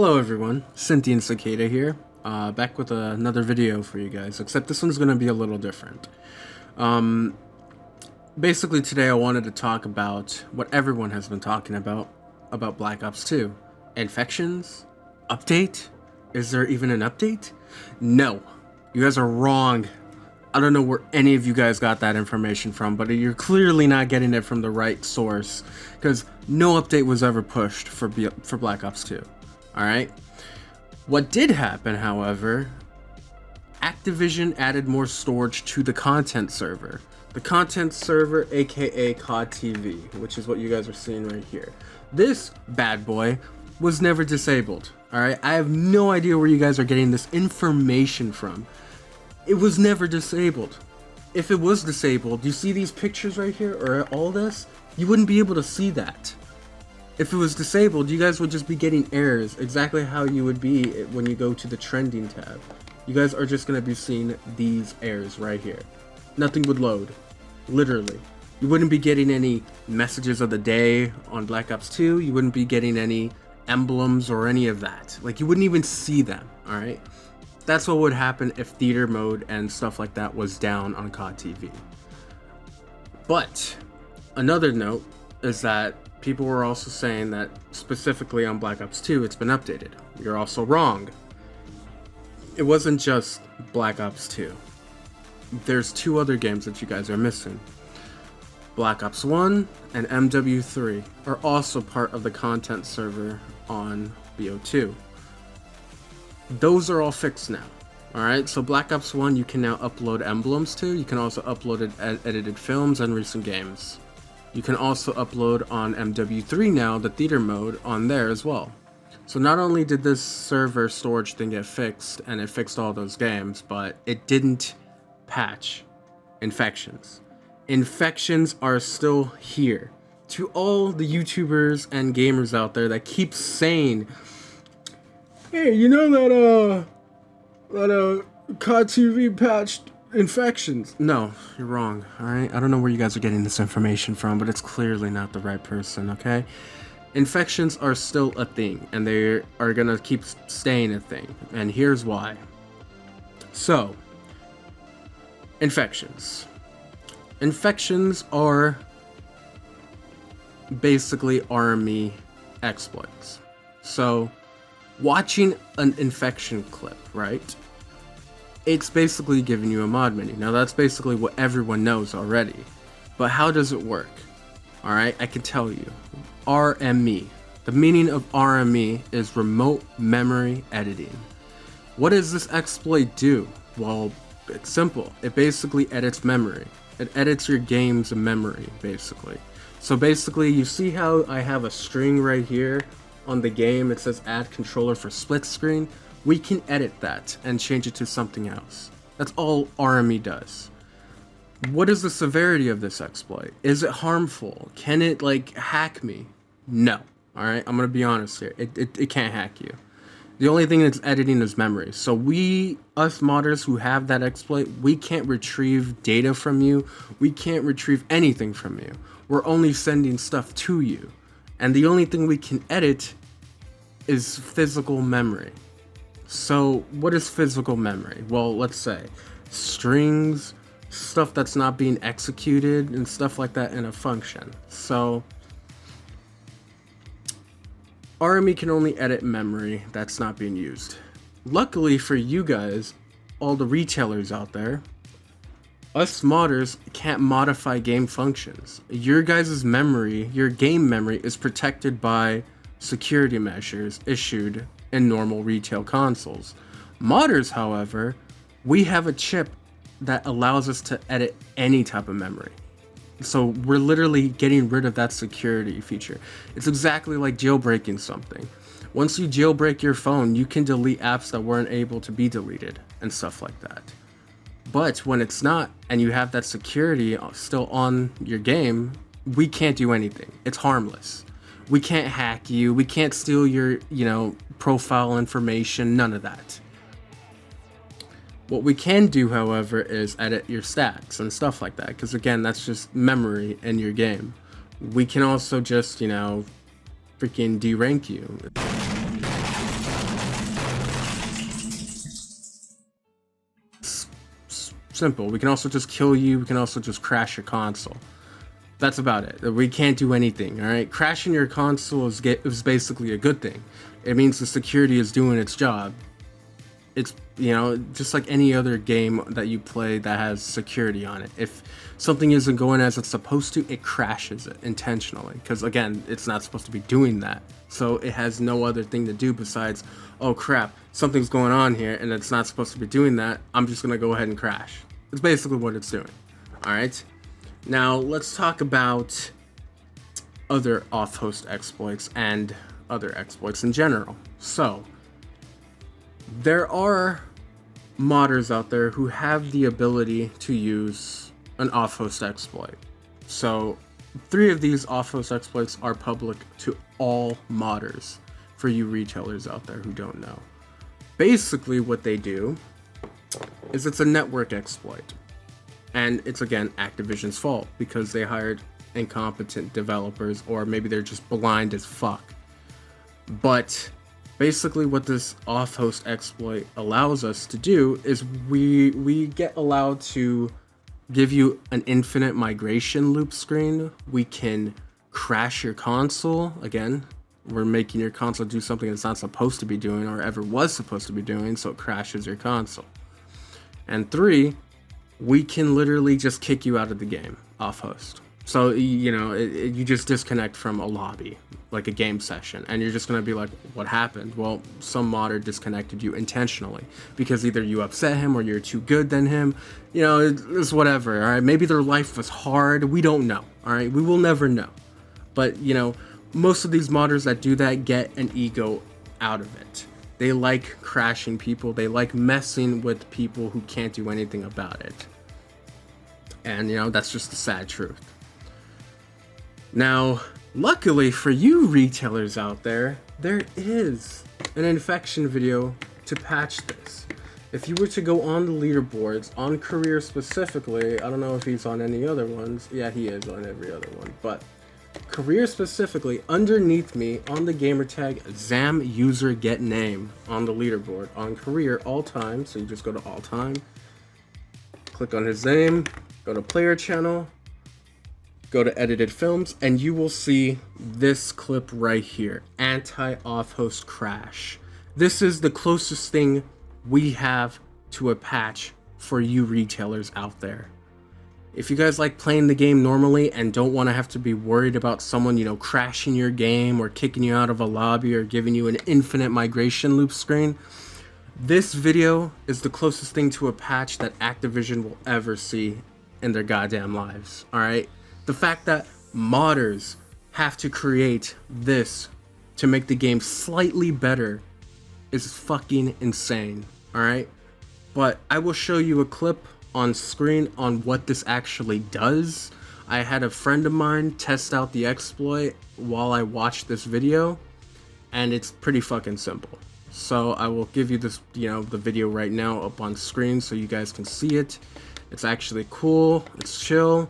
Hello everyone, Sentient Cicada here, back with another video for you guys, except this one's going to be a little different. Basically today I wanted to talk about what everyone has been talking about Black Ops 2. Infections? Update? Is there even an update? No, you guys are wrong. I don't know where any of you guys got that information from, but you're clearly not getting it from the right source, because no update was ever pushed for Black Ops 2. Alright? What did happen, however, Activision added more storage to the content server. The content server, aka COD TV, which is what you guys are seeing right here. This bad boy was never disabled. Alright? I have no idea where you guys are getting this information from. It was never disabled. If it was disabled, you see these pictures right here, or all this? You wouldn't be able to see that. If it was disabled, you guys would just be getting errors, exactly how you would be when you go to the trending tab. You guys are just going to be seeing these errors right here. Nothing would load. Literally. You wouldn't be getting any messages of the day on Black Ops 2. You wouldn't be getting any emblems or any of that. Like, you wouldn't even see them, alright? That's what would happen if theater mode and stuff like that was down on COD TV. But another note is that people were also saying that specifically on Black Ops 2 it's been updated. You're also wrong. It wasn't just Black Ops 2. There's two other games that you guys are missing. Black Ops 1 and MW3 are also part of the content server on BO2. Those are all fixed now. Alright, so Black Ops 1 you can now upload emblems to. You can also upload edited films and recent games. You can also upload on MW3 now, the theater mode, on there as well. So not only did this server storage thing get fixed, and it fixed all those games, but it didn't patch infections. Infections are still here. To all the YouTubers and gamers out there that keep saying, hey, you know that COD TV patched infections. No, you're wrong, alright? I don't know where you guys are getting this information from, but it's clearly not the right person, okay? Infections are still a thing, and they are gonna keep staying a thing, and here's why. So, infections. Infections are basically army exploits. So, watching an infection clip, right? It's basically giving you a mod menu. Now that's basically what everyone knows already. But how does it work? Alright, I can tell you. RME. The meaning of RME is remote memory editing. What does this exploit do? Well, it's simple. It basically edits memory. It edits your game's memory, basically. So basically, you see how I have a string right here on the game? It says add controller for split screen. We can edit that and change it to something else. That's all RME does. What is the severity of this exploit? Is it harmful? Can it, like, hack me? No. Alright, I'm gonna be honest here. It can't hack you. The only thing it's editing is memory. So us modders who have that exploit, we can't retrieve data from you. We can't retrieve anything from you. We're only sending stuff to you. And the only thing we can edit is physical memory. So, what is physical memory? Well, let's say strings, stuff that's not being executed, and stuff like that in a function. So, RME can only edit memory that's not being used. Luckily for you guys, all the retailers out there, us modders can't modify game functions. Your guys' memory, your game memory, is protected by security measures issued in normal retail consoles. Modders, however, we have a chip that allows us to edit any type of memory. So we're literally getting rid of that security feature. It's exactly like jailbreaking something. Once you jailbreak your phone, you can delete apps that weren't able to be deleted and stuff like that. But when it's not, and you have that security still on your game, we can't do anything. It's harmless. We can't hack you. We can't steal your, profile information. None of that. What we can do, however, is edit your stats and stuff like that. Because again, that's just memory in your game. We can also just, freaking derank you. Simple. We can also just kill you. We can also just crash your console. That's about it. We can't do anything, all right? Crashing your console is basically a good thing. It means the security is doing its job. It's, you know, just like any other game that you play that has security on it. If something isn't going as it's supposed to, it crashes it intentionally. Because, again, it's not supposed to be doing that. So it has no other thing to do besides, oh crap, something's going on here and it's not supposed to be doing that. I'm just going to go ahead and crash. It's basically what it's doing, all right? Now, let's talk about other off-host exploits and other exploits in general. So, there are modders out there who have the ability to use an off-host exploit. So, 3 of these off-host exploits are public to all modders, for you retailers out there who don't know. Basically, what they do is it's a network exploit. And it's, again, Activision's fault because they hired incompetent developers, or maybe they're just blind as fuck. But basically what this off-host exploit allows us to do is we get allowed to give you an infinite migration loop screen. We can crash your console. Again, we're making your console do something it's not supposed to be doing or ever was supposed to be doing, so it crashes your console. And 3, we can literally just kick you out of the game off host. So, you know, you just disconnect from a lobby, like a game session, and you're just going to be like, what happened? Well, some modder disconnected you intentionally because either you upset him or you're too good than him. You know, it's whatever, all right? Maybe their life was hard. We don't know, all right? We will never know. But, you know, most of these modders that do that get an ego out of it. They like crashing people. They like messing with people who can't do anything about it. And, you know, that's just the sad truth. Now, luckily for you retailers out there, there is an infection video to patch this. If you were to go on the leaderboards, on career specifically, I don't know if he's on any other ones. Yeah, he is on every other one. But career specifically, underneath me on the gamertag Zam user get name on the leaderboard on career all time. So you just go to all time, click on his name, go to player channel, go to edited films, and you will see this clip right here, anti-off-host crash. This is the closest thing we have to a patch for you retailers out there. If you guys like playing the game normally and don't want to have to be worried about someone, you know, crashing your game or kicking you out of a lobby or giving you an infinite migration loop screen, this video is the closest thing to a patch that Activision will ever see in their goddamn lives, alright? The fact that modders have to create this to make the game slightly better is fucking insane, alright? But I will show you a clip on screen on what this actually does. I had a friend of mine test out the exploit while I watched this video, and it's pretty fucking simple. So I will give you this, you know, the video right now up on screen so you guys can see it. It's actually cool, it's chill.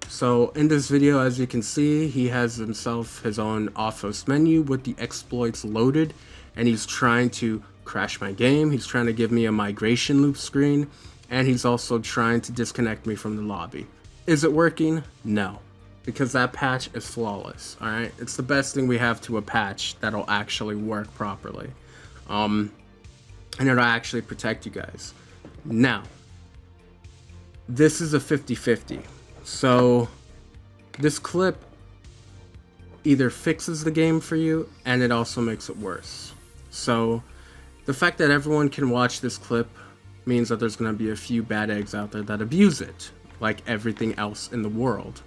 So in this video, as you can see, he has himself his own off-host menu with the exploits loaded, and he's trying to crash my game. He's trying to give me a migration loop screen, and he's also trying to disconnect me from the lobby. Is it working? No, because that patch is flawless. All right, it's the best thing we have to a patch that'll actually work properly, and it'll actually protect you guys. Now, this is a 50-50. So this clip either fixes the game for you, and it also makes it worse. So the fact that everyone can watch this clip means that there's going to be a few bad eggs out there that abuse it, like everything else in the world.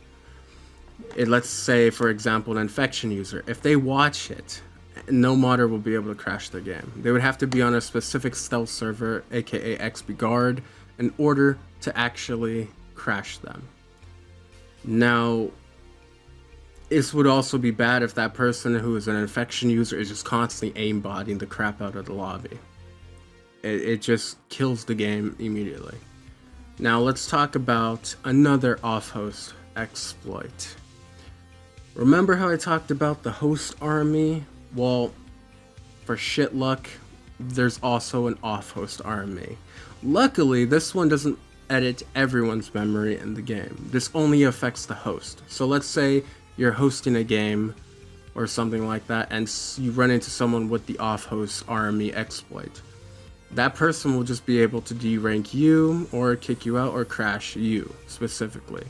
Let's say, for example, an infection user. If they watch it, no modder will be able to crash their game. They would have to be on a specific stealth server, aka XP guard, in order to actually crash them. Now, this would also be bad if that person who is an infection user is just constantly aimbotting the crap out of the lobby. It just kills the game immediately. Now let's talk about another off-host exploit. Remember how I talked about the host army? Well, for shit luck, there's also an off-host army. Luckily, this one doesn't edit everyone's memory in the game. This only affects the host. So let's say you're hosting a game or something like that, and you run into someone with the off-host army exploit. That person will just be able to derank you, or kick you out, or crash you, specifically.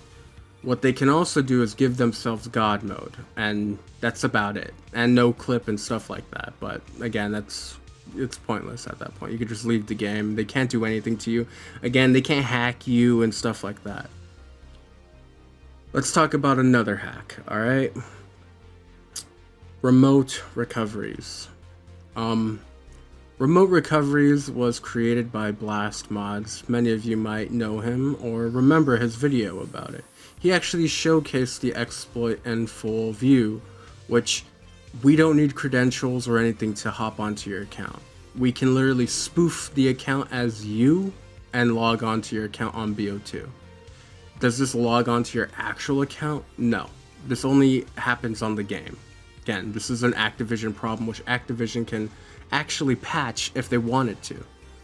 What they can also do is give themselves God mode, and that's about it. And no clip and stuff like that, but again, it's pointless at that point. You could just leave the game. They can't do anything to you. Again, they can't hack you and stuff like that. Let's talk about another hack, alright? Remote recoveries. Remote recoveries was created by Blast Mods. Many of you might know him or remember his video about it. He actually showcased the exploit in full view, which we don't need credentials or anything to hop onto your account. We can literally spoof the account as you and log onto your account on BO2. Does this log onto your actual account? No. This only happens on the game. Again, this is an Activision problem, which Activision can actually patch if they wanted to,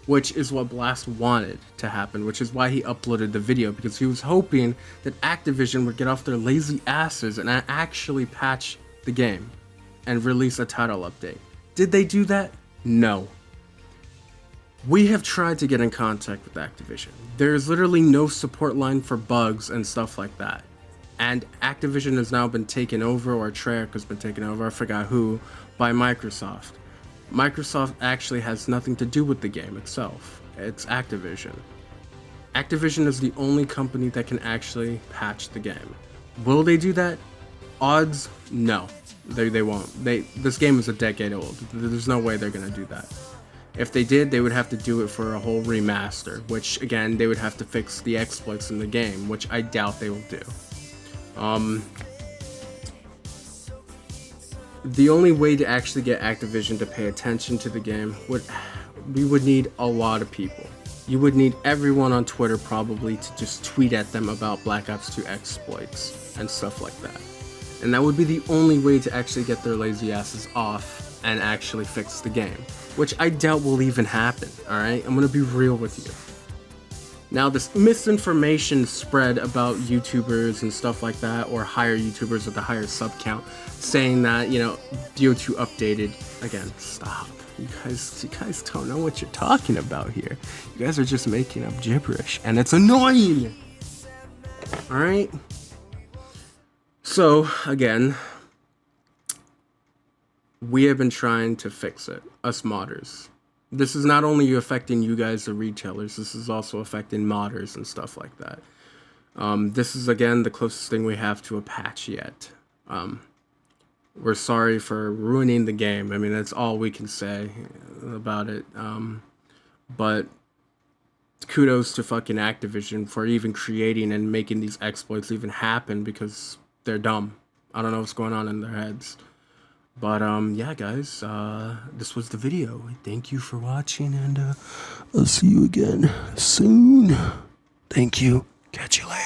which is what Blast wanted to happen, which is why he uploaded the video, because he was hoping that Activision would get off their lazy asses and actually patch the game and release a title update. Did they do that? No. We have tried to get in contact with Activision. There's literally no support line for bugs and stuff like that. And Activision has now been taken over, or Treyarch has been taken over, I forgot who, by Microsoft. Microsoft actually has nothing to do with the game itself. It's Activision. Activision is the only company that can actually patch the game. Will they do that? Odds? No. They won't. This game is a decade old. There's no way they're gonna do that. If they did, they would have to do it for a whole remaster, which again, they would have to fix the exploits in the game, which I doubt they will do. The only way to actually get Activision to pay attention to the game we would need a lot of people. You would need everyone on Twitter probably to just tweet at them about Black Ops 2 exploits and stuff like that. And that would be the only way to actually get their lazy asses off and actually fix the game, which I doubt will even happen, alright? I'm gonna be real with you. Now, this misinformation spread about YouTubers and stuff like that, or higher YouTubers with a higher sub count, saying that, you know, BO2 updated. Again, stop. You guys don't know what you're talking about here. You guys are just making up gibberish, and it's annoying. Alright? So, again, we have been trying to fix it, us modders. This is not only affecting you guys, the retailers, this is also affecting modders and stuff like that. This is, again, the closest thing we have to a patch yet. We're sorry for ruining the game. I mean, that's all we can say about it. But kudos to fucking Activision for even creating and making these exploits even happen, because they're dumb. I don't know what's going on in their heads. But, yeah, guys, this was the video. Thank you for watching, and I'll see you again soon. Thank you. Catch you later.